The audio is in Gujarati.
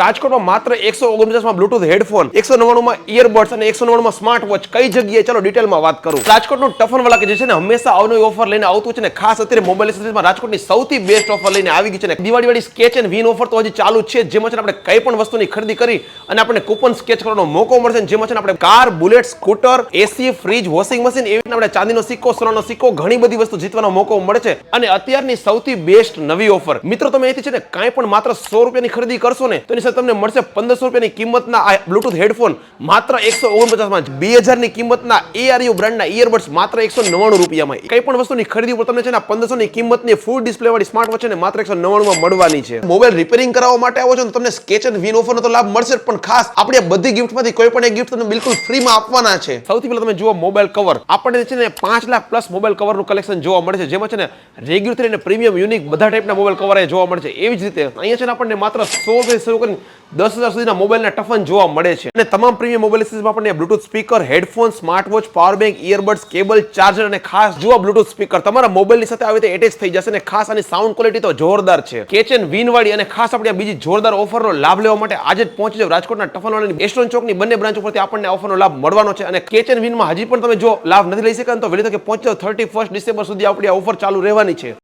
રાજકોટમાં માત્ર 149 માં બ્લુટૂથ હેડફોન, 199 માં ઇયરબડ્સ અને 199 માં સ્માર્ટ વોચ. કઈ જગ્યાએ ચાલો ડિટેલમાં વાત કરું. રાજકોટનું ટફન વાળા કે જે છે ને હંમેશા અવનવી ઓફર લઈને આવતું છે ને, ખાસ અત્યારે મોબાઈલ એસેસરીઝમાં રાજકોટની સૌથી બેસ્ટ ઓફર લઈને આવી ગઈ છે ને. દિવાળીવાળી સ્કેચ એન્ડ વિન ઓફર તો હજી ચાલુ છે, જેમાં છે ને આપણે કઈ પણ વસ્તુની ખરીદી કરી અને આપણને કૂપન સ્કેચ કરવાનો મોકો મળશે, જેમાં છે ને આપણે કાર, બુલેટ, સ્કૂટર, એસી, ફ્રીજ, વોશિંગ મશીન, એવી આપણે ચાંદીનો સિક્કો, સોનાનો સિક્કો, ઘણી બધી વસ્તુ જીતવાનો મોકો મળે છે. અને અત્યારની સૌથી બેસ્ટ નવી ઓફર મિત્રો, તમે અહીંથી છે ને કાંઈ પણ માત્ર 100 રૂપિયાની ખરીદી કરશો ને, તો એની સાથે તમને મળશે 1500 રૂપિયાની કિંમતના આ બ્લુટૂથ હેડફોન માત્ર 149 માં, 2000 ની કિંમતના ARU બ્રાન્ડના ઇયરબડ્સ માત્ર 199 રૂપિયામાં. કઈ પણ વસ્તુની ખરીદી ઉપર તમને છે ને 1500 ની કિંમતની ફૂલ ડિસ્પ્લે વાળી સ્માર્ટ વોચ ને માત્ર 199 માં મળવાની છે. મોબાઈલ રિપેરિંગ કરાવવા માટે આવો છો ને, તમને સ્કેચ એન્ડ વિન ઓફરનો તો લાભ મળશે, પણ ખાસ આપણી બધી ગિફ્ટમાંથી કોઈ પણ એક ગિફ્ટ તમને બિલકુલ ફ્રીમાં આપવાના છે. સૌથી પહેલા તમે જુઓ મોબાઈલ કવર. આપણને છે ને 5 લાખ પ્લસ મોબાઈલ કવરનું કલેક્શન જોવા મળે છે, જેમાં છે ને રેગ્યુલર અને પ્રીમિયમ યુનિક બધા ટાઈપના મોબાઈલ કવર જોવા મળે છે. એવી જ રીતે અહીંયા છે ને આપણને માત્ર 100 થી શરૂ કરીને 10,000 સુધીના મોબાઈલના ટફન જોવા મળે છે. અને તમામ પ્રીમિયમ મોબાઈલ એક્સેસરીઝમાં આપણને Bluetooth speaker, headphone, smart watch, power bank, earbuds, cable, charger અને ખાસ જુઓ બ્લુટૂથ સ્પીકર તમારા મોબાઈલની સાથે આવી રીતે એટેચ થઈ જશે. અને ખાસ આની સાઉન્ડ ક્વોલિટી તો જોરદાર છે. કેચ એન્ડ વિન વાળી અને ખાસ આપણી બીજી જોરદાર ઓફરનો લાભ લેવા માટે આજે જ પહોંચી જાવ રાજકોટના ટફનવાળાની એસ્ટ્રોન ચોકની બંને બ્રાન્ચ ઉપરથી આપણને ઓફરનો લાભ મળવાનો છે. અને કેચ એન્ડ વિનમાં હજી પણ તમે જો લાભ નથી લઈ શક્યા તો વહેલી તકે પહોંચી જાવ. 31 ડિસેમ્બર સુધી આપણી આ ઓફર ચાલુ રહેવાની છે.